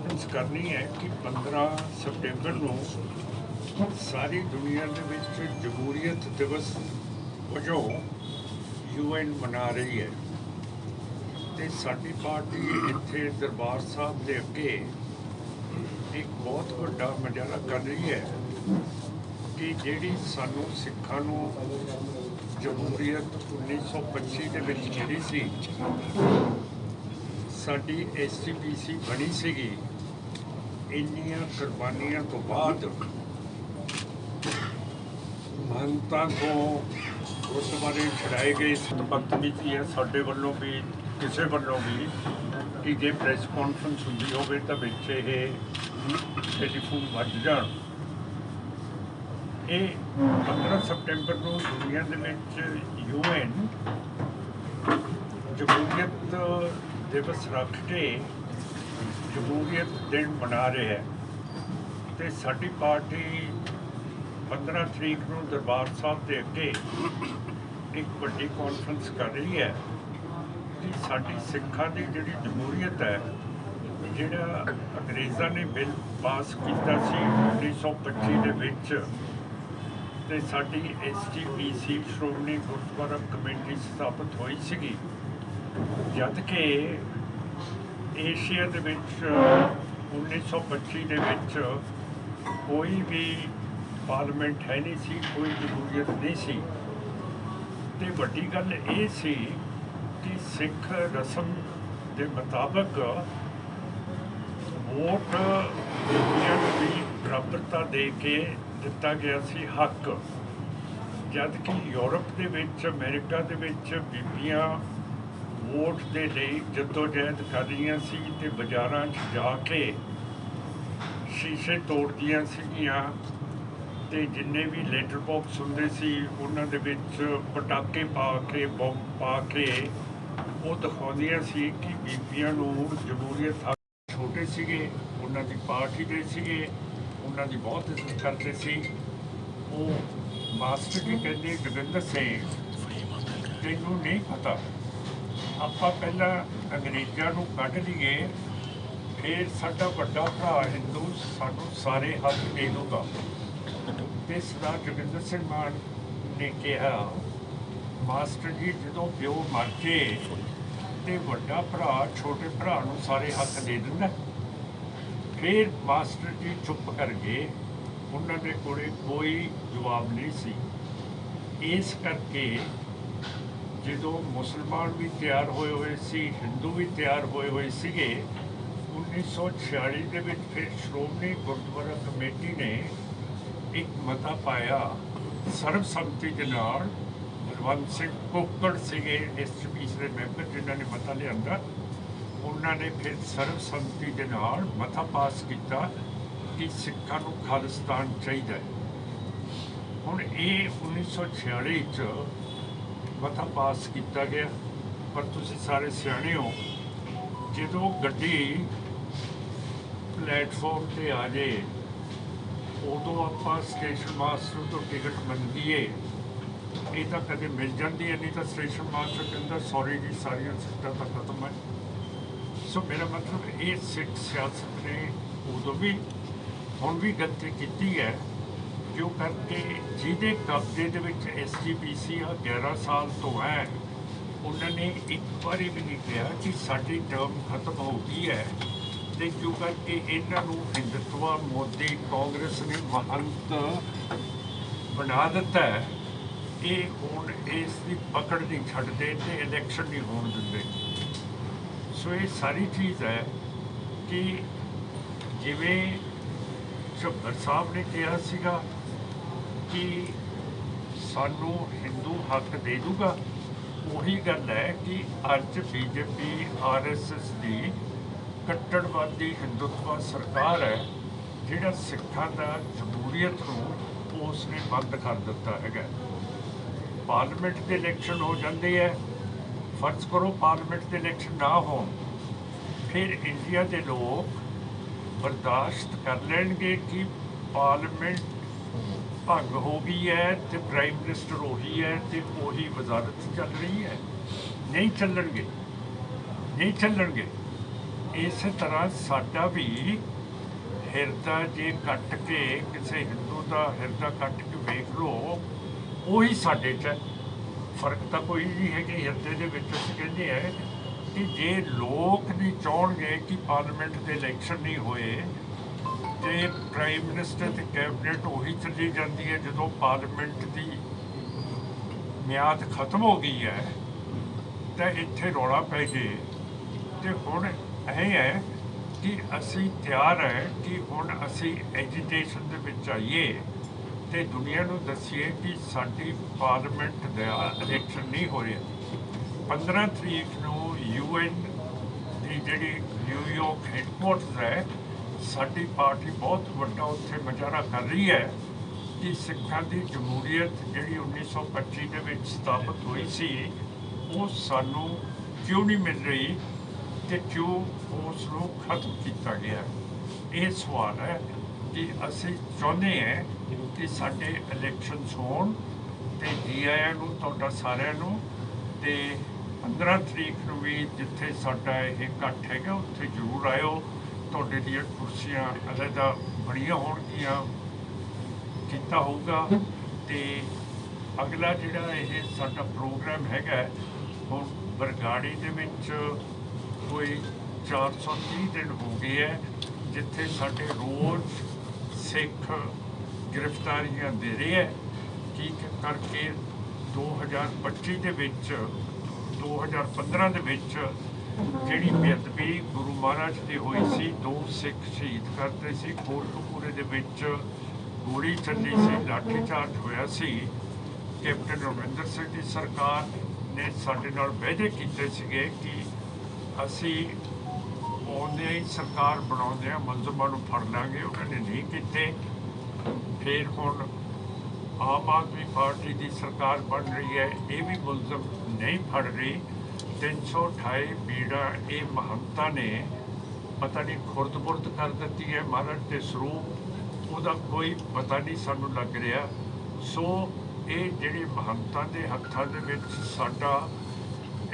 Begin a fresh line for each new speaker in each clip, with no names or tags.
Conference करनी है कि 15 सितंबर को सारी दुनिया के विच जमहूरीयत दिवस वजों UN मना रही है तो साडी पार्टी इत्थे दरबार साहब के अगे एक बहुत वड्डा मुजाहरा कर रही है कि जिहड़ी सानू सिखां नूं जमहूरीयत 1925 के विच मिली सी, साडी SGPC बनी सीगी, इन्नियां कुर्बानियां तो बाद महंतां को गुरुद्वारे छड़ाए गए बदतमीजी है साडे वल्लों भी किसी वल्लों भी कि जे प्रैस कॉन्फ्रेंस हुंदी होवे तां विच इह टैलीफोन वज जाण। ये 15 सितंबर को दुनिया दे विच UN जमहूरीयत दिवस रख के जमहूरीयत दिन मना रहे है तो साडी पार्टी 15 तरीक को दरबार साहब के अगे एक वड्डी कॉन्फ्रेंस कर रही है कि साडी सिखां दी जिहड़ी जमहूरीयत है, जिहड़ा अंग्रेज़ां ने बिल पास किया सी 1925 दे विच ते साडी SGPC श्रोमणी गुरुद्वारा कमेटी स्थापित हुई सी, जद कि एशिया दे विच 1925 दे विच कोई भी पार्लीमेंट है नहीं सी, कोई जमहूरीयत नहीं सी। ते वड्डी गल ये सी कि सिख रस्म के मुताबिक वोट बीबियां नूं भी बराबरता दे के दिता गया सी हक, जद कि यूरोप दे विच अमेरिका दे विच बीबियां वोट के लिए जद्दोजहद कर रही सी ते बाज़ारां च जाके शीशे तोड़दियां सीगियां ते जिन्ने भी लेटर बॉक्स हुंदे सी उन्हां दे विच पटाके पा के बम पा के वो दिखाउंदियां सी कि बीबियां नूं जमहूरीयत हक छोटे सीगे, उन्हां दी पार्टी दे सीगे, उन्हां दी बहुत इज्जत करते सी। वो मास्टर जी कहते जोगिंदर सिंह तैनूं नहीं पता, ਆਪਾਂ ਪਹਿਲਾਂ अंग्रेज़ों ਨੂੰ ਕੱਢ ਲਈਏ फिर साडा ਵੱਡਾ ਭਰਾ ਹਿੰਦੂ ਸਾਨੂੰ ਸਾਰੇ ਹੱਕ ਦੇ ਦੂਗਾ। ਤੇ ਸਰਦਾਰ ਜੋਗਿੰਦਰ ਸਿੰਘ ਮਾਨ ਨੇ ਕਿਹਾ ਮਾਸਟਰ ਜੀ ਜਦੋਂ ਪਿਓ ਮਰ ਜੇ ਤੇ ਵੱਡਾ ਭਰਾ ਛੋਟੇ ਭਰਾ ਨੂੰ ਸਾਰੇ ਹੱਕ ਦੇ ਦਿੰਦਾ। ਫਿਰ ਮਾਸਟਰ ਜੀ ਚੁੱਪ ਕਰ ਗਏ, ਉਹਨਾਂ ਦੇ ਕੋਲੇ ਕੋਈ ਜਵਾਬ ਨਹੀਂ ਸੀ। ਇਸ ਕਰਕੇ जो मुसलमान भी तैयार होए हुए सी, हिंदू भी तैयार होए हुए सीगे, 1946 के विच फिर श्रोमणी गुरुद्वारा कमेटी ने एक मता पाया सर्वसम्मति के नाल। बलवंत सिंह कोकड़ सीगे SGPC के मैंबर जिन्होंने मता लिया, उन्होंने फिर सर्वसम्मति के नाल मता पास किया कि सिखां नूं खालिस्तान चाहिए। हुण ये 1946 मता पास किया गया, पर तुसीं सारे सियाणे हो, जो गड्डी प्लेटफॉर्म पर आ जाए उदों आप स्टेशन मास्टर तो टिकट मंगीए, ये तो कदे मिल जाती है, नहीं तो स्टेशन मास्टर कहता सॉरी जी सारिया सीटां तो खत्म है। सो मेरा मतलब ये सिख सियासत ने उदों भी हुण भी गलती की है, जो करके जिहदे कब्जे दे विच SGPC 11 साल तो है, उन्होंने एक बार भी नहीं कहा कि साडी टर्म खत्म हो गई है। तो जो करके इन्हों हिंदुत्व मोदी कांग्रेस ने महंत बना दिता है, ये हुण इसकी पकड़ नहीं छड्डदे ते इलैक्शन नहीं होण दिंदे। सो ये सारी चीज़ है कि जिवें झब्बर साहब ने कहा सीगा कि सानू हिंदू हक दे दूगा, वही गल है कि अज BJP RSS की कट्टड़वादी हिंदुत्व सरकार है, जिहड़ा सिखां दा जमहूरीयत नूं उसने बंद कर दिता है। पार्लीमेंट के इलैक्शन हो जाते हैं, फर्ज करो पार्लीमेंट के इलैक्शन ना हो, फिर इंडिया के लोग बर्दाश्त कर लेंगे कि पार्लीमेंट भंग हो गई है तो प्राइम मिनिस्टर उही है तो उही वजारत चल रही है। नहीं चलणगे, नहीं चलणगे। इस तरह साडा भी हिरदा जे कट के किसी हिंदू का हिरदा कट के वेख लो उही साडे च फर्क तो कोई नहीं है कि हिरदे दे विच असीं कहंदे हैं कि जे लोग नहीं चाहणगे कि पार्लीमेंट के इलैक्शन नहीं होए तो प्राइम मिनिस्टर ते कैबिनेट उही चली जाती है जो पार्लीमेंट की मियाद खत्म हो गई है तो इत्थे रौला पै गए तो हुण ਇਹ है कि असी तैयार है कि हुण असी एजीटेशन दे विच आइए ते दुनिया नूं दसीए कि साडी पार्लीमेंट दा इलैक्शन नहीं हो रहा 15 तरीक नूं UN की जिहड़ी न्यूयॉर्क हैडकुआर्टर्स है साडी पार्टी बहुत वड्डा उत्थे मुजाहरा कर रही है कि सिखां दी जमहूरीयत जिहड़ी 1925 दे विच स्थापित हुई सी वो सानूं क्यों नहीं मिल रही कि क्यों उसनूं खत्म किया गया ये सवाल है कि असी चाहते हैं कि साडे इलैक्शनस होण ते जी आयां नूं तुहाडा सारिआं नूं ते 15 तरीक नूं भी जिथे साडा इह इकट्ठ हैगा उत्थे जरूर आयो तुहाडे दीआं कुर्सियां अलहदा बणीआं होणगीआं कीता होऊगा ते अगला जिहड़ा इह साडा प्रोग्राम हैगा हुण बरगाड़ी दे विच कोई 430 दिन हो गए है जिथे साडे रोज़ सिख गिरफ्तारियां दे रहे हैं कि करके 2025 दे विच 2015 दे विच जिहड़ी बेअदबी गुरु महाराज दी होई सी 2 सिख शहीद करते सी कोटकपूरे दे विच गोली चली सी लाठीचार्ज होया सी कैप्टन अमरिंदर सिंह की सरकार ने साडे नाल वायदे कीते सीगे कि असी आउंदे ही सरकार बनाउंदे मुलजमां नूं फड़ लांगे उन्होंने नहीं कीते फिर हुण आम आदमी पार्टी की सरकार बन रही है ये भी मुलजम नहीं फड़ रही 328 बीड़ा ये महंता ने पता नहीं खुरद बुरद कर दी है महाराज के स्वरूप उसका कोई पता नहीं सानू लग रहा सो ये जिहड़े महंता के हत्थां दे विच साडा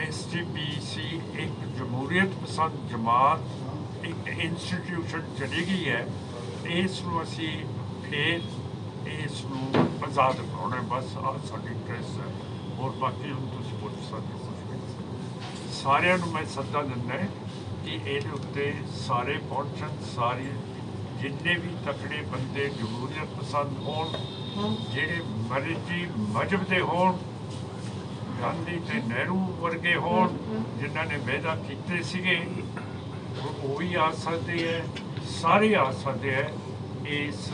SGPC एक जमहूरीयत पसंद जमात एक इंस्टीट्यूशन चली गई है इसनूं असी फिर इसनूं आज़ाद कराउणा बस आ साडी ड्रेस है और बाकी हुण तुसीं पुछ सकदे सारिआं नूं मैं सद्दा दिंदा है कि इहदे उत्ते सारे पहुंचण सारे जिन्ने भी तकड़े बंदे जमहूरीयत पसंद होण जिहड़े मर्जी मजहब दे होण गांधी ते नेहरू वर्गे होण जिन्हां ने वायदा कीते सीगे वो भी आ सकते हैं सारे आ सकते हैं इस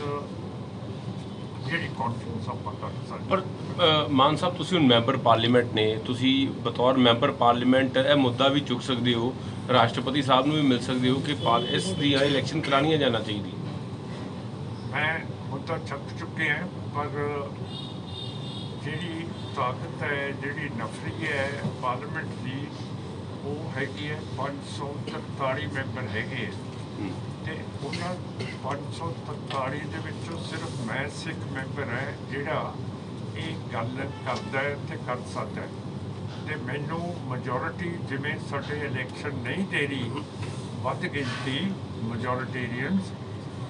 जिहड़ी कॉन्फ्रेंस आपां कर सकदे
पर मान साहब तुसीं हुण मैंबर पार्लीमेंट ने तुसीं बतौर मैंबर पार्लीमेंट यह मुद्दा भी चुक सकते हो राष्ट्रपति साहब नूं भी मिल सकते हो कि इस दी इलैक्शन करानी जाना चाहिए
मैं मुद्दा चक चुके हैं पर जिहड़ी ताकत है जिहड़ी नफरी है पार्लीमेंट की वो हैगी है 543 मैंबर हैगे ते उन्हां 543 दे विचों सिर्फ मैं सिख मैंबर है जिहड़ा ये गल करदा है ते कर सकदा है ते मैनूं majority जिवें साडे इलैक्शन नहीं दे रही वध गिनती majoriterians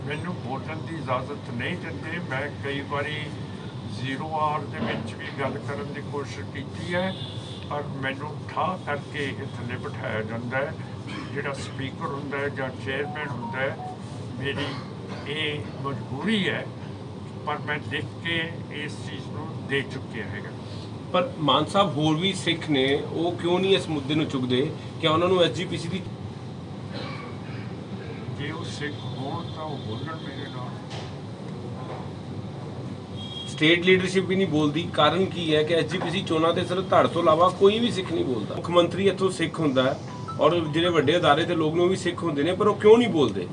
मैनूं वोटन की इजाजत नहीं दिंदे मैं कई बारी 0 आवर दे विच भी गल करन दी कोशिश कीती है पर मैनूं ठा करके थल्ले बिठाया जाता है जिहड़ा स्पीकर हुंदा है जां चेयरमैन हुंदा है मेरी ये मजबूरी है पर मैं लिख के इस चीज़ नूं दे चुके हैगा
पर मान साहब होर भी सिख ने वो क्यों नहीं इस मुद्दे नूं चुकदे कि उन्होंने SGPC की
जे वो सिख होण तां वो बोलण मेरे नाल
स्टेट लीडरशिप भी नहीं बोलती कारण की है कि SGPC चोणां ते सिर्फ धड़ तो इलावा कोई भी सिख नहीं बोलता मुख्यमंत्री इत्थों सिख हुंदा है और जिहड़े वड्डे अदारे ते लोग ने वो भी सिख हुंदे ने पर वो क्यों नहीं बोलते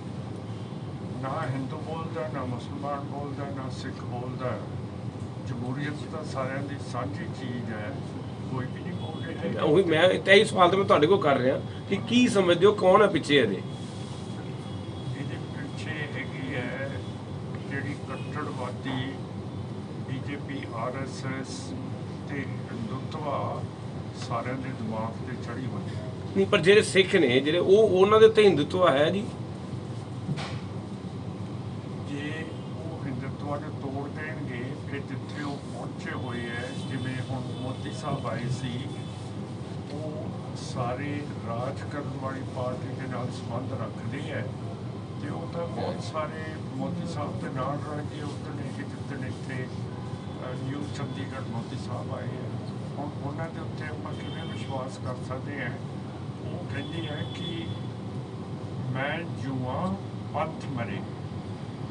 ना हिंदू बोलता ना मुसलमान बोलता ना सिख बोलता जमहूरीयत तो सारिਆਂ ਦੀ ਸਾਂਝੀ चीज़ है कोई भी नहीं बोल रहा
ਉਹੀ मैं ਇਹੀ ਸਵਾਲ ਤਾਂ ਮੈਂ ਤੁਹਾਡੇ ਕੋਲ ਕਰ ਰਿਹਾ ਕਿ ਕੀ ਸਮਝਦੇ ਹੋ ਕੌਣ ਹੈ ਪਿੱਛੇ ਇਹਦੇ
ਪਿੱਛੇ ਹੈਗੀ ਹੈ ਜਿਹੜੀ ਕੱਟੜਵਾਦੀ BJP RSS ਤੇ ਹਿੰਦੂਤਵਾ ਸਾਰਿਆਂ ਦੇ ਦਿਮਾਗ ਤੇ ਚੜੀ ਹੋਈ ਹੈ
ਨਹੀਂ, ਪਰ ਜਿਹੜੇ ਸਿੱਖ ਨੇ ਜਿਹੜੇ ਉਹਨਾਂ ਦੇ ਉੱਤੇ ਹਿੰਦੂਤਵ ਹੈ ਜੀ।
ਜੇ ਉਹ ਹਿੰਦੂਤਵਾਂ ਨੂੰ ਤੋੜ ਦੇਣਗੇ ਫਿਰ ਜਿੱਥੇ ਉਹ ਪਹੁੰਚੇ ਹੋਏ ਹੈ, ਜਿਵੇਂ ਹੁਣ ਮੋਦੀ ਸਾਹਿਬ ਆਏ ਸੀ, ਉਹ ਸਾਰੇ ਰਾਜ ਕਰਨ ਵਾਲੀ ਪਾਰਟੀ ਦੇ ਨਾਲ ਸੰਬੰਧ ਰੱਖਦੇ ਹੈ, ਤੇ ਉਹ ਤਾਂ ਬਹੁਤ ਸਾਰੇ ਮੋਦੀ ਸਾਹਿਬ ਦੇ ਨਾਲ ਰਲ ਕੇ ਉਦਣ ਜਿੱਦਣ ਇੱਥੇ ਨਿਊ ਚੰਡੀਗੜ੍ਹ ਮੋਦੀ ਸਾਹਿਬ ਆਏ ਹੈ, ਹੁਣ ਉਹਨਾਂ ਦੇ ਉੱਤੇ ਆਪਾਂ ਕਿਵੇਂ ਵਿਸ਼ਵਾਸ ਕਰ ਸਕਦੇ ਹਾਂ। ਉਹ ਕਹਿੰਦੀ ਹੈ ਕਿ ਮੈਂ ਜੂਆਂ ਪੰਥ ਮਰੇ,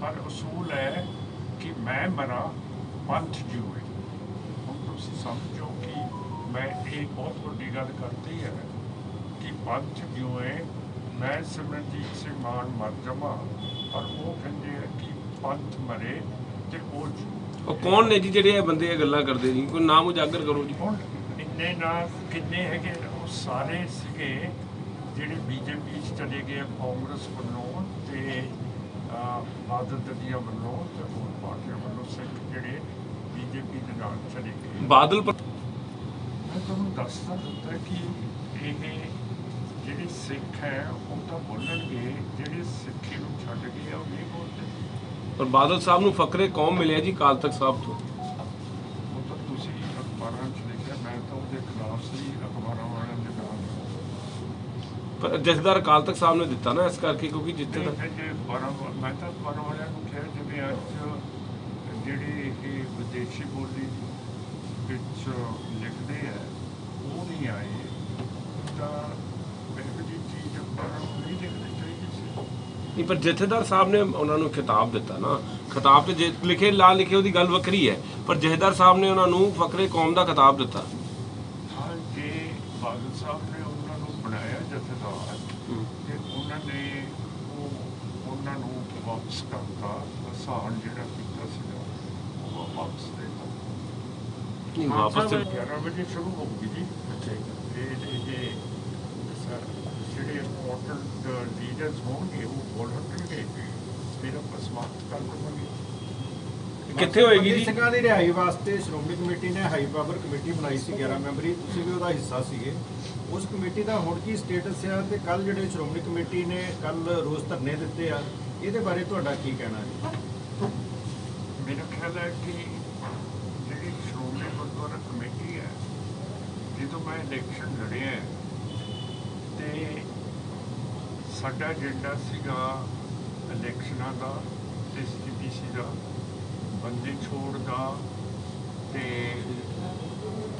ਪਰ ਅਸੂਲ ਹੈ ਕਿ ਮੈਂ ਮਰਾਂ ਪੰਥ ਜੂਏ। ਹੁਣ ਤੁਸੀਂ ਸਮਝੋ ਕਿ ਮੈਂ ਇਹ ਬਹੁਤ ਵੱਡੀ ਗੱਲ ਕਰਦੀ ਹੈ ਕਿ ਪੰਥ ਜੂਏ, ਮੈਂ ਸਿਮਰਨਜੀਤ ਸਿੰਘ ਮਾਨ ਮਰ ਜਾਵਾਂ, ਪਰ ਉਹ ਕਹਿੰਦੇ ਆ ਕਿ ਪੰਥ ਮਰੇ ਤੇ ਉਹ ਜੂ।
ਉਹ ਕੌਣ ਨੇ ਜੀ ਜਿਹੜੇ ਇਹ ਬੰਦੇ ਇਹ ਗੱਲਾਂ ਕਰਦੇ ਜੀ? ਕੋਈ ਨਾਮ ਉਜਾਗਰ ਕਰੋ ਜੀ।
ਹੁਣ ਇੰਨੇ ਨਾਲ ਕਿੰਨੇ ਹੈਗੇ, ਉਹ ਸਾਰੇ ਸੀਗੇ ਜਿਹੜੇ ਬੀਜੇਪੀ 'ਚ ਚਲੇ ਗਏ ਕਾਂਗਰਸ ਵੱਲੋਂ ਤੇ ਬਾਦਲ ਦੀਆਂ ਵੱਲੋਂ ਤੇ ਹੋਰ ਪਾਰਟੀਆਂ ਵੱਲੋਂ, ਸਿੱਖ ਜਿਹੜੇ ਬੀਜੇਪੀ ਦੇ ਨਾਲ ਚਲੇ ਗਏ।
ਬਾਦਲ
ਮੈਂ ਤੁਹਾਨੂੰ ਦੱਸਦਾ ਦਿੱਤਾ ਕਿ ਇਹ ਜਿਹੜੇ ਸਿੱਖ ਹੈ ਉਹ ਤਾਂ ਬੋਲਣਗੇ, ਜਿਹੜੇ ਸਿੱਖੀ ਨੂੰ ਛੱਡ ਗਏ ਆ ਉਹ ਨਹੀਂ ਬੋਲਦੇ।
ਪਰ ਬਾਦਲ ਸਾਹਿਬ ਨੂੰ ਫਕਰੇ ਕੌਮ ਮਿਲਿਆ ਜੀ ਅਕਾਲ ਤਖਤ ਸਾਹਿਬ ਤੋਂ।
ਉਹ ਤਾਂ ਤੁਸੀਂ ਅਖਬਾਰਾਂ 'ਚ ਲਿਖਿਆ, ਮੈਂ ਤਾਂ ਉਹਦੇ ਖਿਲਾਫ ਸੀ ਅਖਬਾਰਾਂ ਵਾਲਿਆਂ ਦੇ ਨਾਲ।
ਪਰ ਜਥੇਦਾਰ ਅਕਾਲ ਤਖਤ ਸਾਹਿਬ ਨੇ ਦਿੱਤਾ ਨਾ, ਇਸ ਕਰਕੇ ਕਿਉਂਕਿ ਜਿੱਥੇ
ਜੇ ਮੈਂ ਤਾਂ ਅਖਬਾਰਾਂ ਵਾਲਿਆਂ ਨੂੰ ਕਿਹਾ ਜਿਵੇਂ ਅੱਜ ਜਿਹੜੇ ਇਹ ਵਿਦੇਸ਼ੀ ਬੋਲੀ ਵਿੱਚ ਲਿਖਦੇ ਆ ਉਹ ਨਹੀਂ ਆਏ, ਤਾਂ ਇਹੋ ਜਿਹੀ ਚੀਜ਼ ਅਖਬਾਰਾਂ ਨੂੰ ਨਹੀਂ ਲਿਖਣੀ ਚਾਹੀਦੀ ਸੀ।
ਨਹੀਂ, ਪਰ ਜਥੇਦਾਰ ਸਾਹਿਬ ਨੇ ਉਹਨਾਂ ਨੂੰ ਖਿਤਾਬ ਦਿੱਤਾ ਨਾ। ਖਿਤਾਬ ਤੇ ਜੇ ਲਿਖੇ ਲਾ ਲਿਖੇ ਉਹਦੀ ਗੱਲ ਵੱਖਰੀ ਹੈ, ਪਰ ਜਥੇਦਾਰ ਸਾਹਿਬ ਨੇ ਉਹਨਾਂ ਨੂੰ ਫਕਰੇ ਕੌਮ ਦਾ ਖਿਤਾਬ ਦਿੱਤਾ।
ਹਾਂ, ਜੇ ਬਾਦਲ ਸਾਹਿਬ ਨੇ ਉਹਨਾਂ ਨੂੰ ਬਣਾਇਆ ਜਥੇਦਾਰ ਤੇ ਉਹਨਾਂ ਨੇ ਉਹਨਾਂ ਨੂੰ ਵਾਪਸ ਕਰਤਾ, ਆਸਾਨ ਜਿਹੜਾ ਕੀਤਾ ਸੀਗਾ ਉਹ ਵਾਪਸ ਦੇ ਦਿੱਤਾ।
ਨਹੀਂ, ਵਾਪਸ
11 ਵਜੇ ਸ਼ੁਰੂ ਹੋਊਗੀ ਜੀ। ਜਿਹੜੇ ਇੰਪੋਰਟੈਂਟ ਲੀਡਰਸ ਹੋਣਗੇ ਉਹ ਬੋਲਣਗੇ, ਫਿਰ ਆਪਾਂ ਸਮਾਪਤ ਕਰ ਦੇਵਾਂਗੇ।
ਕਿੱਥੇ ਹੋਏਗੀ ਜੀ?
ਸਿੰਘਾਂ ਦੀ ਰਿਹਾਈ ਵਾਸਤੇ ਸ਼੍ਰੋਮਣੀ ਕਮੇਟੀ ਨੇ ਹਾਈ ਪਾਵਰ ਕਮੇਟੀ ਬਣਾਈ ਸੀ 11 ਮੈਂਬਰੀ, ਤੁਸੀਂ ਵੀ ਉਹਦਾ ਹਿੱਸਾ ਸੀਗੇ। ਉਸ ਕਮੇਟੀ ਦਾ ਹੁਣ ਕੀ ਸਟੇਟਸ ਆ, ਤੇ ਕੱਲ ਜਿਹੜੇ ਸ਼੍ਰੋਮਣੀ ਕਮੇਟੀ ਨੇ ਕੱਲ ਰੋਜ਼ ਧਰਨੇ ਦਿੱਤੇ ਆ, ਇਹਦੇ ਬਾਰੇ ਤੁਹਾਡਾ ਕੀ ਕਹਿਣਾ ਜੀ?
ਮੇਰਾ ਖਿਆਲ ਹੈ ਕਿ ਜਿਹੜੀ ਸ਼੍ਰੋਮਣੀ ਗੁਰਦੁਆਰਾ ਕਮੇਟੀ ਹੈ, ਜਦੋਂ ਮੈਂ ਇਲੈਕਸ਼ਨ ਲੜਿਆ ਤੇ ਸਾਡਾ ਏਜੰਡਾ ਸੀਗਾ ਇਲੈਕਸ਼ਨਾਂ ਦਾ, SGPC ਦਾ, ਬੰਦੀ ਛੋੜ ਦਾ, ਤੇ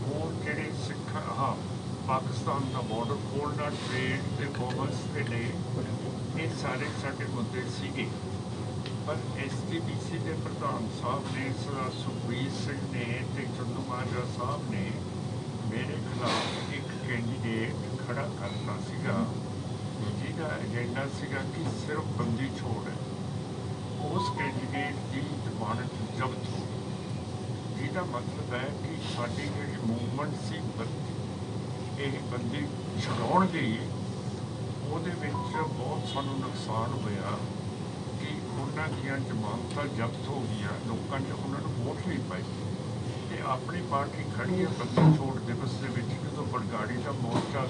ਹੋਰ ਜਿਹੜੇ ਸਿੱਖ ਪਾਕਿਸਤਾਨ ਦਾ ਬਾਰਡਰ ਖੋਲ੍ਹਣਾ, ਟ੍ਰੇਡ ਤੇ ਕਾਮਰਸ ਦੇ ਲਈ, ਇਹ ਸਾਰੇ ਸਾਡੇ ਮੁੱਦੇ ਸੀਗੇ। ਪਰ SGPC ਦੇ ਪ੍ਰਧਾਨ ਸਾਹਿਬ ਨੇ, ਸੁਖਬੀਰ ਸਿੰਘ ਨੇ ਤੇ ਚੰਦੂ ਮਾਜਰਾ ਸਾਹਿਬ ਨੇ ਮੇਰੇ ਖਿਲਾਫ ਇੱਕ ਕੈਂਡੀਡੇਟ ਖੜਾ ਕਰਤਾ ਸੀਗਾ ਜਿਹਦਾ ਏਜੰਡਾ ਸੀਗਾ ਕਿ ਸਿਰਫ ਬੰਦੀ ਛੋੜ ਹੈ। ਉਸ ਕੈਂਡੀਡੇਟ ਦੀ ਜ਼ਮਾਨਤ ਜ਼ਬਤ ਹੋ ਗਈ, ਜਿਹਦਾ ਮਤਲਬ ਹੈ ਕਿ ਸਾਡੀ ਜਿਹੜੀ ਮੂਵਮੈਂਟ ਸੀ ਇਹ ਬੰਦੀ ਛਡਾਉਣ ਦੀ, ਉਹਦੇ ਵਿੱਚ ਬਹੁਤ ਸਾਨੂੰ ਨੁਕਸਾਨ ਹੋਇਆ ਕਿ ਉਹਨਾਂ ਦੀਆਂ ਜ਼ਮਾਨਤਾਂ ਜ਼ਬਤ ਹੋ ਗਈਆਂ, ਲੋਕਾਂ ਨੇ ਉਹਨਾਂ ਨੂੰ ਵੋਟ ਨਹੀਂ ਪਾਈ। ਤੇ ਆਪਣੀ ਪਾਰਟੀ ਖੜੀ ਹੈ ਬੰਦੀ ਛੋੜ ਦਿਵਸ ਦੇ ਵਿੱਚ, ਜਦੋਂ ਬਰਗਾੜੀ ਦਾ ਮੋਰਚਾ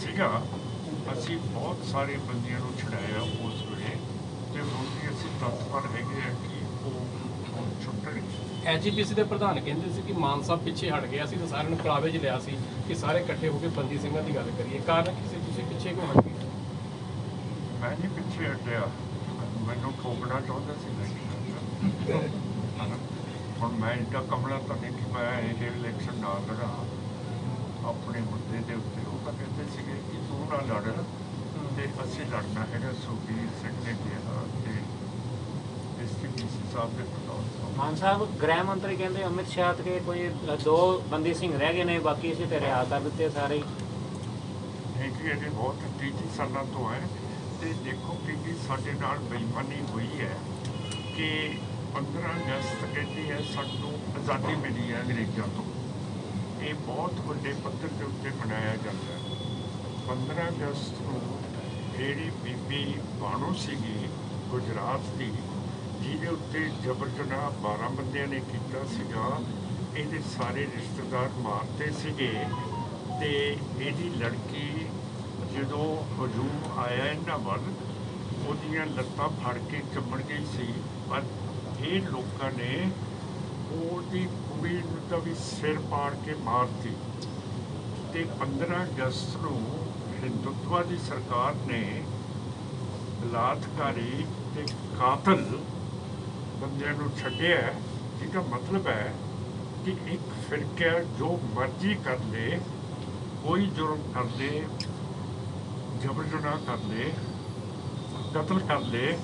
ਸੀਗਾ, ਅਸੀਂ ਬਹੁਤ ਸਾਰੇ ਬੰਦੀਆਂ ਨੂੰ ਛੁਡਾਇਆ ਉਸ ਵੇਲੇ, ਤੇ ਹੁਣ ਵੀ ਅਸੀਂ ਤਤਪਰ ਹੈਗੇ ਆ ਕਿ ਉਹ ਛੁੱਟਣਗੇ।
SGPC ਦੇ ਪ੍ਰਧਾਨ ਕਹਿੰਦੇ ਸੀ ਕਿ ਮਾਨ ਸਾਹਿਬ ਪਿੱਛੇ ਹਟ ਗਿਆ ਸੀ ਤੇ ਸਾਰਿਆਂ ਨੂੰ ਕਲਾਵੇ 'ਚ ਲਿਆ ਸੀ ਕਿ ਸਾਰੇ ਇਕੱਠੇ ਹੋ ਕੇ ਬੰਦੀ ਸਿੰਘਾਂ ਦੀ ਗੱਲ ਕਰੀਏ। ਕਾਰਨ ਕਿਸੇ ਤੁਸੀਂ ਪਿੱਛੇ ਕਿਉਂ ਹਟ ਗਏ?
ਮੈਂ ਨਹੀਂ ਪਿੱਛੇ ਹਟਿਆ, ਮੈਨੂੰ ਠੋਕਣਾ ਚਾਹੁੰਦਾ ਸੀ ਨਹੀਂ। ਹੁਣ ਮੈਂ ਇੰਨਾ ਕਮਲਾ ਤਾਂ ਨਹੀਂ ਕਿ ਮੈਂ ਇਹ ਇਲੈਕਸ਼ਨ ਨਾ ਲੜਾ ਆਪਣੇ ਮੁੱਦੇ ਦੇ ਉੱਤੇ। ਉਹ ਤਾਂ ਕਹਿੰਦੇ ਸੀਗੇ ਕਿ ਤੂੰ ਨਾ ਲੜ ਤੇ ਅਸੀਂ ਲੜਨਾ ਹੈਗਾ। ਸੁਖਬੀਰ ਸਿੰਘ ਨੇ ਕਿਹਾ ਤੇ SGPC ਸਾਹਿਬ ਦੇ ਪ੍ਰਧਾਨ
ਮਾਨ ਸਾਹਿਬ ਗ੍ਰਹਿ ਮੰਤਰੀ ਕਹਿੰਦੇ ਅਮਿਤ ਸ਼ਾਹ ਤੇ ਕੋਈ 2 ਬੰਦੀ ਸਿੰਘ ਰਹਿ ਗਏ ਨੇ, ਬਾਕੀ ਅਸੀਂ ਤੇ ਰਿਹਾ ਕਰ ਦਿੱਤੇ ਸਾਰੇ।
ਨਹੀਂ ਜੀ, ਇਹਦੇ ਬਹੁਤ 30 ਸਾਲਾਂ ਤੋਂ ਹੈ। ਤੇ ਦੇਖੋ ਕਿ ਸਾਡੇ ਨਾਲ ਬੇਈਮਾਨੀ ਹੋਈ ਹੈ ਕਿ 15 ਅਗਸਤ ਕਹਿੰਦੀ ਹੈ ਸਾਨੂੰ ਆਜ਼ਾਦੀ ਮਿਲੀ ਹੈ ਅੰਗਰੇਜ਼ਾਂ ਤੋਂ। ਇਹ ਬਹੁਤ ਵੱਡੇ ਪੱਧਰ ਦੇ ਉੱਤੇ ਮਨਾਇਆ ਜਾਂਦਾ ਹੈ। 15 ਅਗਸਤ ਨੂੰ ਜਿਹੜੀ ਬੀਬੀ ਬਾਣੋ ਸੀਗੀ ਗੁਜਰਾਤ ਦੀ, ਜਿਹਦੇ ਉੱਤੇ ਜਬਰ ਜਨਾਹ 12 ਬੰਦਿਆਂ ਨੇ ਕੀਤਾ ਸੀਗਾ, ਇਹਦੇ ਸਾਰੇ ਰਿਸ਼ਤੇਦਾਰ ਮਾਰਤੇ ਸੀਗੇ, ਤੇ ਇਹਦੀ ਲੜਕੀ ਜਦੋਂ ਹਜੂਮ ਆਇਆ ਇਹਨਾਂ ਵੱਲ ਉਹਦੀਆਂ ਲੱਤਾਂ ਫੜ ਕੇ ਚੰਬੜ ਗਈ ਸੀ, ਪਰ ਇਹ ਲੋਕਾਂ ਨੇ ਉਹਦੀ ਕੁੜੀ ਨੂੰ ਤਾਂ ਵੀ ਸਿਰ ਪਾੜ ਕੇ ਮਾਰਤੀ। ਤੇ 15 ਅਗਸਤ ਨੂੰ ਹਿੰਦੂਤਵਾ ਦੀ ਸਰਕਾਰ ਨੇ ਬਲਾਤਕਾਰੀ ਤੇ ਕਾਤਲ ਬੰਦਿਆਂ ਨੂੰ ਛੱਡਿਆ। ਜਿਹਦਾ ਮਤਲਬ ਹੈ ਕਿ ਇੱਕ ਫਿਰਕਾ ਜੋ ਮਰਜ਼ੀ ਕਰ ਲੇ, ਕੋਈ ਜੁਰਮ ਕਰ ਲੇ, ਜਬਰ ਜਨਾਹ ਕਰ ਲੇ, ਕਤਲ ਕਰ ਲੇ,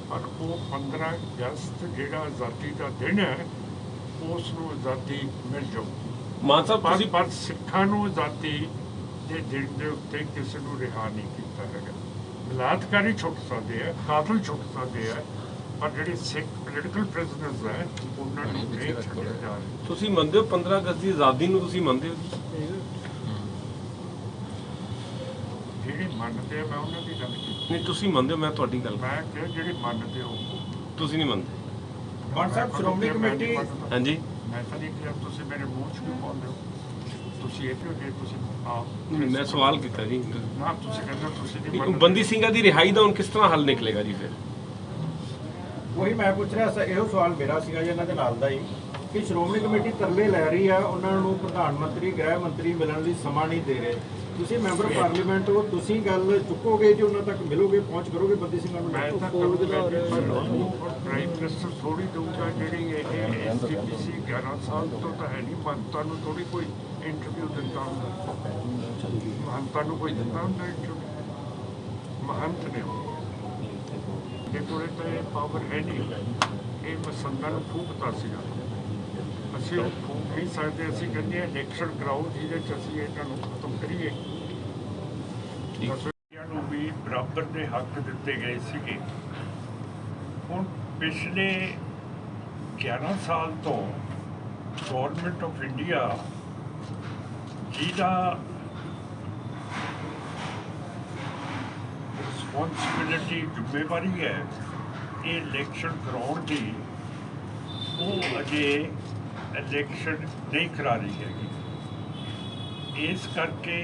ਪਰ ਉਹ 15 ਅਗਸਤ ਜਿਹੜਾ ਆਜ਼ਾਦੀ ਦਾ ਦਿਨ ਹੈ ਉਸ ਨੂੰ ਆਜ਼ਾਦੀ ਮਿਲ ਜਾਊ।
ਮਾਨ ਸਾਹਿਬ ਤੁਸੀਂ
ਪਰ ਸਿੱਖਾਂ ਨੂੰ ਆਜ਼ਾਦੀ ਦੇ ਦਿਨ ਦੇ ਉੱਤੇ ਕਿਸੇ ਨੂੰ ਰਿਹਾ ਨਹੀਂ ਕੀਤਾ ਹੈਗਾ। ਬਲਾਤਕਾਰੀ ਛੁੱਟ ਸਕਦੇ ਆ, ਕਾਤਲ ਛੁੱਟ ਸਕਦੇ ਆ, ਪਰ ਜਿਹੜੇ ਸਿੱਖ ਪੋਲੀਟੀਕਲ ਪ੍ਰਿਜ਼ਨਰਸ ਹੈ ਉਹਨਾਂ ਨੂੰ ਨਹੀਂ ਛੱਡਿਆ ਜਾ ਰਿਹਾ।
ਤੁਸੀਂ ਮੰਨਦੇ ਹੋ 15 ਅਗਸਤ ਦੀ ਆਜ਼ਾਦੀ ਨੂੰ? ਤੁਸੀਂ ਮੰਨਦੇ ਹੋ ਜੀ?
ਜਿਹੜੇ ਮੰਨਦੇ ਆ ਮੈਂ ਉਹਨਾਂ ਦੀ ਗੱਲ ਕੀਤੀ।
ਨਹੀਂ, ਤੁਸੀਂ ਮੰਨਦੇ ਹੋ? ਮੈਂ ਤੁਹਾਡੀ ਗੱਲ
ਮੈਂ ਕਿਹਾ ਜਿਹੜੇ ਮੰਨਦੇ ਹੋ
ਤੁਸੀਂ ਨਹੀਂ ਮੰਨਦੇ।
ਮਾਨ ਸਾਹਿਬ, ਸ਼੍ਰੋਮਣੀ ਕਮੇਟੀ
ਹਾਂਜੀ,
ਮੈਂ ਤਾਂ ਨਹੀਂ ਕਿਹਾ, ਤੁਸੀਂ ਮੇਰੇ ਮੂੰਹ 'ਚ ਕਿਉਂ ਪਾਉਂਦੇ ਹੋ? ਤੁਸੀਂ ਇਹ ਕਿਉਂ ਜੇ ਤੁਸੀਂ ਆਪ
ਮੈਂ ਸਵਾਲ ਕੀਤਾ ਜੀ।
ਨਾ ਤੁਸੀਂ ਕਹਿੰਦੇ ਤੁਸੀਂ ਨਹੀਂ
ਉਹ
ਮੰਨਦੇ।
ਬੰਦੀ ਸਿੰਘਾਂ ਦੀ ਰਿਹਾਈ ਦਾ ਹੁਣ ਕਿਸ ਤਰ੍ਹਾਂ ਹੱਲ ਨਿਕਲੇਗਾ ਜੀ ਫਿਰ?
ਉਹੀ ਮੈਂ ਪੁੱਛ ਰਿਹਾ ਸੀ, ਇਹੋ ਸਵਾਲ ਮੇਰਾ ਸੀਗਾ ਜੀ ਇਹਨਾਂ ਦੇ ਨਾਲ ਦਾ ਹੀ, ਕਿ ਸ਼੍ਰੋਮਣੀ ਕਮੇਟੀ ਤਰਲੇ ਲੈ ਰਹੀ ਆ, ਉਹਨਾਂ ਨੂੰ ਪ੍ਰਧਾਨ ਮੰਤਰੀ, ਗ੍ਰਹਿ ਮੰਤਰੀ ਮਿਲਣ ਲਈ ਸਮਾਂ ਨਹੀਂ ਦੇ ਰਹੇ। ਤੁਸੀਂ ਮੈਂਬਰ ਪਾਰਲੀਮੈਂਟ ਹੋ, ਤੁਸੀਂ ਗੱਲ ਚੁੱਕੋਗੇ ਜੀ, ਉਹਨਾਂ ਤੱਕ ਮਿਲੋਗੇ, ਪਹੁੰਚ ਕਰੋਗੇ ਬੰਦੀ ਸਿੰਘਾਂ ਨੂੰ?
ਮੈਂ ਤਾਂ ਪ੍ਰਾਈਮ ਮਿਨਿਸਟਰ ਥੋੜੀ ਦਊਗਾ। ਜਿਹੜੀ ਇਹ ਐਸਜੀਪੀਸੀ 11 ਸਾਲ ਤੋਂ ਤਾਂ ਹੈ ਨਹੀਂ, ਮਹੰਤਾਂ ਨੂੰ ਥੋੜੀ ਕੋਈ ਇੰਟਰਵਿਊ ਦਿੰਦਾ ਹੁੰਦਾ। ਮਹੰਤਾਂ ਨੂੰ ਕੋਈ ਦਿੰਦਾ ਹੁੰਦਾ ਇੰਟਰਵਿਊ? ਮਹੰਤ ਨੇ ਉਹ, ਇਹ ਕੋਲੇ ਤਾਂ ਇਹ ਪਾਵਰ ਹੈ ਨਹੀਂ। ਇਹ ਮਸੰਦਾਂ ਨੂੰ ਫੂਕਤਾ ਸੀਗਾ, ਅਸੀਂ ਉਹ ਫੂਕ ਨਹੀਂ ਸਕਦੇ। ਅਸੀਂ ਕਹਿੰਦੇ ਹਾਂ ਇਲੈਕਸ਼ਨ ਕਰਾਓ ਜਿਹਦੇ 'ਚ ਅਸੀਂ ਇਹਨਾਂ ਨੂੰ ਖਤਮ ਕਰੀਏ। ਇਹਨਾਂ ਨੂੰ ਵੀ ਬਰਾਬਰ ਦੇ ਹੱਕ ਦਿੱਤੇ ਗਏ ਸੀਗੇ। ਹੁਣ ਪਿਛਲੇ 11 ਸਾਲ ਤੋਂ ਗੌਰਮੈਂਟ ਆਫ ਇੰਡੀਆ ਜਿਹਦਾ ਰਿਸਪੌਂਸਿਬਿਲਿਟੀ, ਜ਼ਿੰਮੇਵਾਰੀ ਹੈ ਇਹ ਇਲੈਕਸ਼ਨ ਕਰਾਉਣ ਦੀ, ਉਹ ਅਜੇ ਇਲੈਕਸ਼ਨ ਨਹੀਂ ਕਰਾ ਰਹੀ ਹੈਗੀ। ਇਸ ਕਰਕੇ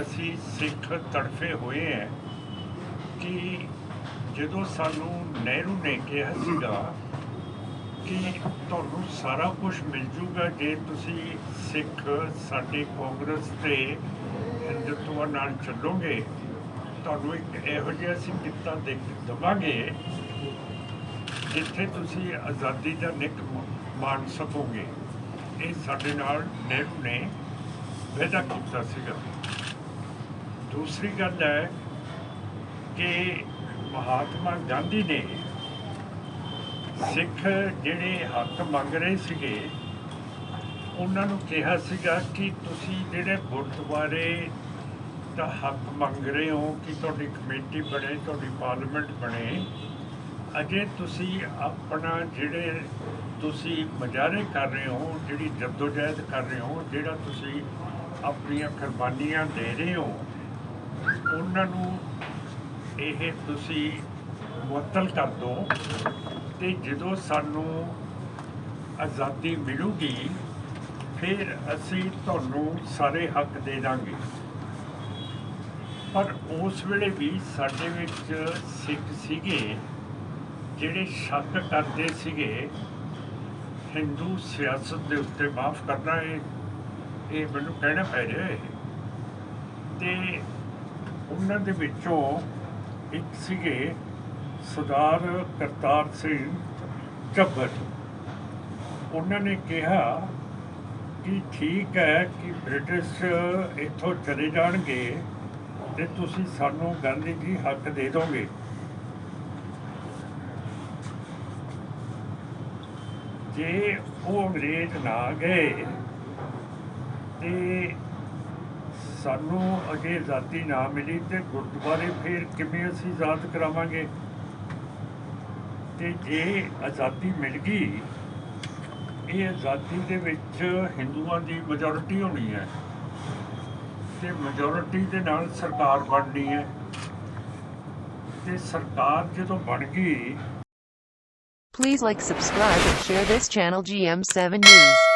ਅਸੀਂ ਸਿੱਖ ਤੜਫੇ ਹੋਏ ਹੈ ਕਿ ਜਦੋਂ ਸਾਨੂੰ ਨਹਿਰੂ ਨੇ ਕਿਹਾ ਸੀਗਾ ਕਿ ਤੁਹਾਨੂੰ ਸਾਰਾ ਕੁਝ ਮਿਲ ਜੂਗਾ ਜੇ ਤੁਸੀਂ ਸਿੱਖ ਸਾਡੇ ਕਾਂਗਰਸ ਤੇ ਹਿੰਦੂਤਵ ਨਾਲ ਚੱਲੋਗੇ, ਤੁਹਾਨੂੰ ਇੱਕ ਇਹੋ ਜਿਹਾ ਅਸੀਂ ਕਿੱਤਾ ਦੇਵਾਂਗੇ ਜਿੱਥੇ ਤੁਸੀਂ ਆਜ਼ਾਦੀ ਦਾ ਨਿੱਘ ਮਾਣ ਸਕੋਗੇ। ਇਹ ਸਾਡੇ ਨਾਲ ਨਹਿਰੂ ਨੇ ਵਾਅਦਾ ਕੀਤਾ ਸੀਗਾ। ਦੂਸਰੀ ਗੱਲ ਹੈ ਕਿ ਮਹਾਤਮਾ ਗਾਂਧੀ ਨੇ ਸਿੱਖ ਜਿਹੜੇ ਹੱਕ ਮੰਗ ਰਹੇ ਸੀਗੇ ਉਹਨਾਂ ਨੂੰ ਕਿਹਾ ਸੀਗਾ ਕਿ ਤੁਸੀਂ ਜਿਹੜੇ ਗੁਰਦੁਆਰੇ ਦਾ ਹੱਕ ਮੰਗ ਰਹੇ ਹੋ ਕਿ ਤੁਹਾਡੀ ਕਮੇਟੀ ਬਣੇ, ਤੁਹਾਡੀ ਪਾਰਲੀਮੈਂਟ ਬਣੇ, ਅਜੇ ਤੁਸੀਂ ਆਪਣਾ ਜਿਹੜੇ ਤੁਸੀਂ ਮੁਜ਼ਾਹਰੇ ਕਰ ਰਹੇ ਹੋ, ਜਿਹੜੀ ਜਦੋਜਹਿਦ ਕਰ ਰਹੇ ਹੋ, ਜਿਹੜਾ ਤੁਸੀਂ ਆਪਣੀਆਂ ਕੁਰਬਾਨੀਆਂ ਦੇ ਰਹੇ ਹੋ, ਉਹਨਾਂ ਨੂੰ ਇਹ ਤੁਸੀਂ ਮੁਅੱਤਲ ਕਰ ਦਿਓ ਤੇ ਜਦੋਂ ਸਾਨੂੰ ਆਜ਼ਾਦੀ ਮਿਲੂਗੀ ਫਿਰ ਅਸੀਂ ਤੁਹਾਨੂੰ ਸਾਰੇ ਹੱਕ ਦੇ ਦਾਂਗੇ। ਪਰ ਉਸ ਵੇਲੇ ਵੀ ਸਾਡੇ ਵਿੱਚ ਸਿੱਖ ਸੀਗੇ ਜਿਹੜੇ ਸ਼ੱਕ ਕਰਦੇ ਸੀਗੇ ਹਿੰਦੂ ਸਿਆਸਤ ਦੇ ਉੱਤੇ। ਮਾਫ ਕਰਨਾ, ਇਹ ਮੈਨੂੰ ਕਹਿਣਾ ਪੈ ਰਿਹਾ ਹੈ। ਤੇ ਉਹਨਾਂ ਦੇ ਵਿੱਚੋਂ ਇੱਕ ਸੀਗੇ ਸਰਦਾਰ ਕਰਤਾਰ ਸਿੰਘ ਝੱਬਰ। ਉਹਨਾਂ ਨੇ ਕਿਹਾ ਕਿ ਠੀਕ ਹੈ ਕਿ ਬ੍ਰਿਟਿਸ਼ ਇੱਥੋਂ ਚਲੇ ਜਾਣਗੇ ਤੇ ਤੁਸੀਂ ਸਾਨੂੰ ਗਾਂਧੀ ਜੀ ਹੱਕ ਦੇ ਦੋਗੇ। ਜੇ ਉਹ ਅੰਗਰੇਜ਼ ਨਾ ਗਏ ਤੇ ਸਾਨੂੰ ਅਜੇ ਆਜ਼ਾਦੀ ਨਾ ਮਿਲੀ ਤੇ ਗੁਰਦੁਆਰੇ ਫਿਰ ਕਿਵੇਂ ਅਸੀਂ ਆਜ਼ਾਦ ਕਰਾਵਾਂਗੇ? ਤੇ ਜੇ ਆਜ਼ਾਦੀ ਮਿਲ ਗਈ, ਇਹ ਆਜ਼ਾਦੀ ਦੇ ਵਿੱਚ ਹਿੰਦੂਆਂ ਦੀ ਮੈਜੋਰਿਟੀ ਹੋਣੀ ਹੈ ਤੇ ਮੈਜੋਰਿਟੀ ਦੇ ਨਾਲ ਸਰਕਾਰ ਬਣਨੀ ਹੈ ਤੇ ਸਰਕਾਰ ਜਦੋਂ ਬਣ ਗਈ।
Please like, subscribe and share this channel GM7 News.